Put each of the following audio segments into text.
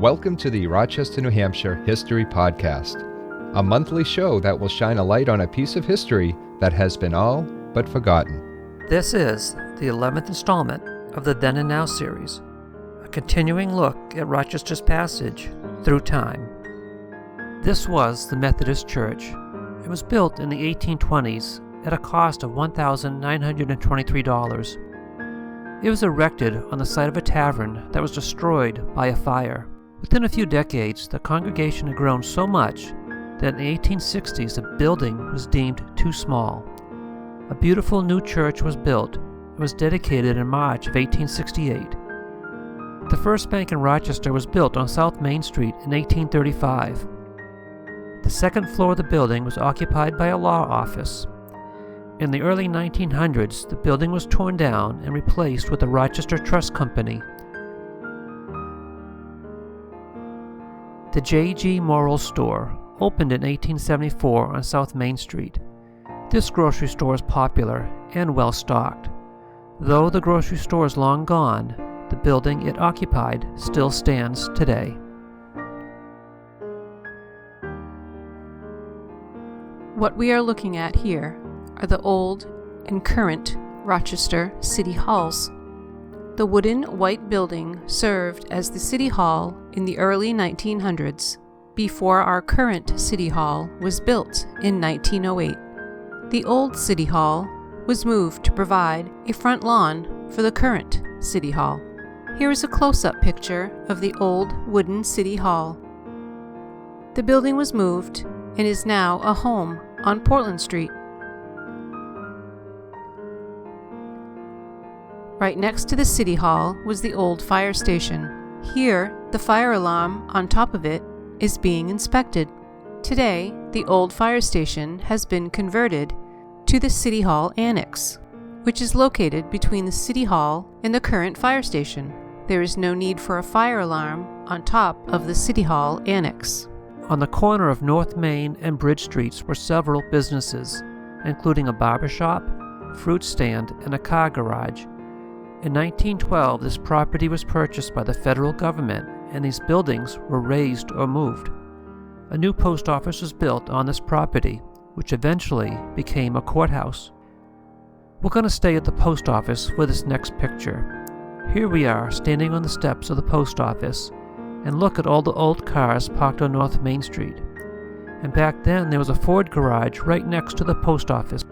Welcome to the Rochester, New Hampshire History Podcast, a monthly show that will shine a light on a piece of history that has been all but forgotten. This is the 11th installment of the Then and Now series, a continuing look at Rochester's passage through time. This was the Methodist Church. It was built in the 1820s at a cost of $1,923. It was erected on the site of a tavern that was destroyed by a fire. Within a few decades, the congregation had grown so much that in the 1860s the building was deemed too small. A beautiful new church was built. It was dedicated in March of 1868. The first bank in Rochester was built on South Main Street in 1835. The second floor of the building was occupied by a law office. In the early 1900s, the building was torn down and replaced with the Rochester Trust Company. The J.G. Morrill Store opened in 1874 on South Main Street. This grocery store is popular and well stocked. Though the grocery store is long gone, the building it occupied still stands today. What we are looking at here are the old and current Rochester City Halls. The wooden white building served as the City Hall in the early 1900s, before our current City Hall was built in 1908. The old City Hall was moved to provide a front lawn for the current City Hall. Here is a close-up picture of the old wooden City Hall. The building was moved and is now a home on Portland Street. Right next to the City Hall was the old fire station. Here, the fire alarm on top of it is being inspected. Today, the old fire station has been converted to the City Hall Annex, which is located between the City Hall and the current fire station. There is no need for a fire alarm on top of the City Hall Annex. On the corner of North Main and Bridge Streets were several businesses, including a barber shop, fruit stand, and a car garage. In 1912, this property was purchased by the federal government, and these buildings were razed or moved. A new post office was built on this property, which eventually became a courthouse. We're going to stay at the post office for this next picture. Here we are standing on the steps of the post office, and look at all the old cars parked on North Main Street. And back then there was a Ford garage right next to the post office.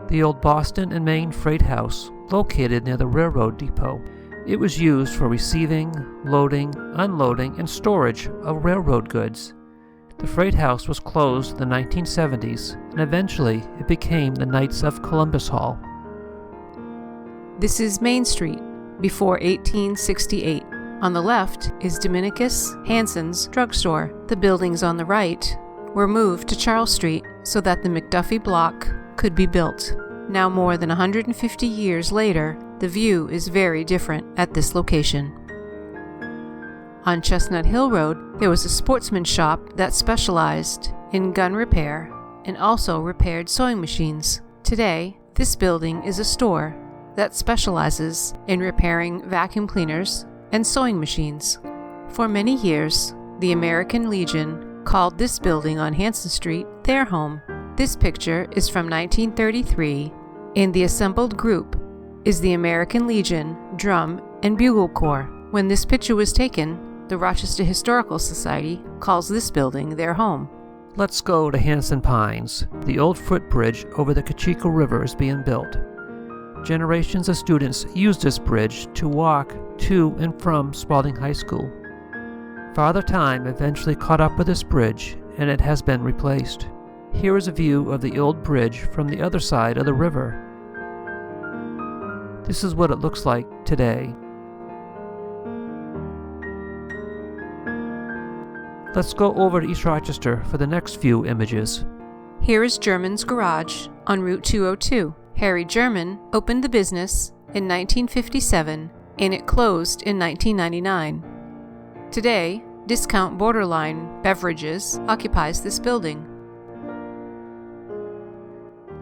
The old Boston and Maine Freight House, located near the railroad depot. It was used for receiving, loading, unloading, and storage of railroad goods. The freight house was closed in the 1970s, and eventually it became the Knights of Columbus Hall. This is Main Street, before 1868. On the left is Dominicus Hansen's drugstore. The buildings on the right were moved to Charles Street so that the McDuffie block could be built. Now more than 150 years later, the view is very different at this location. On Chestnut Hill Road, there was a sportsman shop that specialized in gun repair and also repaired sewing machines. Today, this building is a store that specializes in repairing vacuum cleaners and sewing machines. For many years, the American Legion called this building on Hansen Street their home. This picture is from 1933, and the assembled group is the American Legion Drum and Bugle Corps. When this picture was taken, the Rochester Historical Society calls this building their home. Let's go to Hansen Pines. The old footbridge over the Cocheco River is being built. Generations of students used this bridge to walk to and from Spalding High School. Father Time eventually caught up with this bridge, and it has been replaced. Here is a view of the old bridge from the other side of the river. This is what it looks like today. Let's go over to East Rochester for the next few images. Here is German's Garage on Route 202. Harry German opened the business in 1957 and it closed in 1999. Today, Discount Borderline Beverages occupies this building.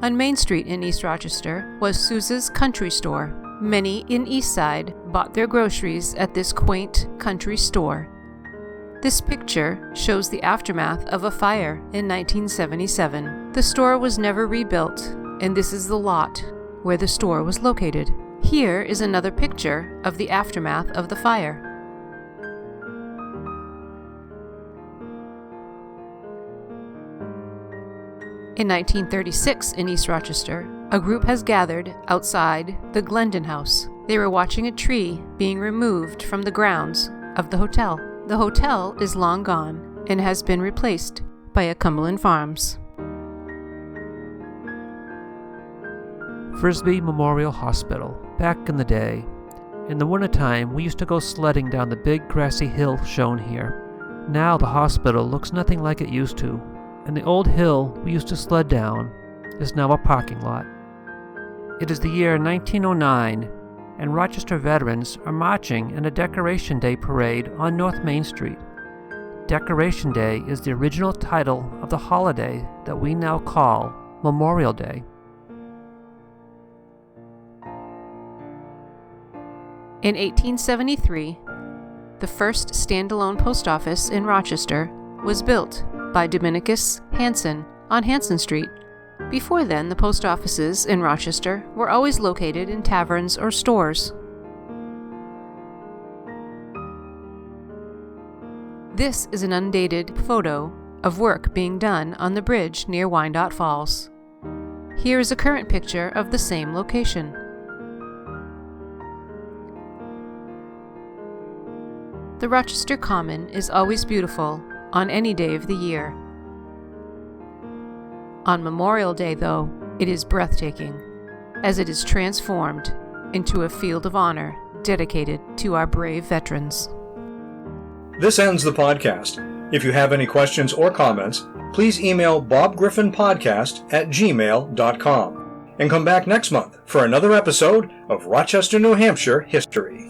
On Main Street in East Rochester was Souzas country store. Many in East Side bought their groceries at this quaint country store. This picture shows the aftermath of a fire in 1977. The store was never rebuilt, and this is the lot where the store was located. Here is another picture of the aftermath of the fire. In 1936 in East Rochester, a group has gathered outside the Glendon House. They were watching a tree being removed from the grounds of the hotel. The hotel is long gone and has been replaced by a Cumberland Farms. Frisbee Memorial Hospital. Back in the day, in the wintertime, we used to go sledding down the big grassy hill shown here. Now the hospital looks nothing like it used to, and the old hill we used to sled down is now a parking lot. It is the year 1909, and Rochester veterans are marching in a Decoration Day parade on North Main Street. Decoration Day is the original title of the holiday that we now call Memorial Day. In 1873, the first standalone post office in Rochester was built by Dominicus Hanson on Hanson Street. Before then, the post offices in Rochester were always located in taverns or stores. This is an undated photo of work being done on the bridge near Wyandotte Falls. Here is a current picture of the same location. The Rochester Common is always beautiful on any day of the year. On Memorial Day, though, it is breathtaking, as it is transformed into a field of honor dedicated to our brave veterans. This ends the podcast. If you have any questions or comments, please email bobgriffinpodcast@gmail.com and come back next month for another episode of Rochester, New Hampshire History.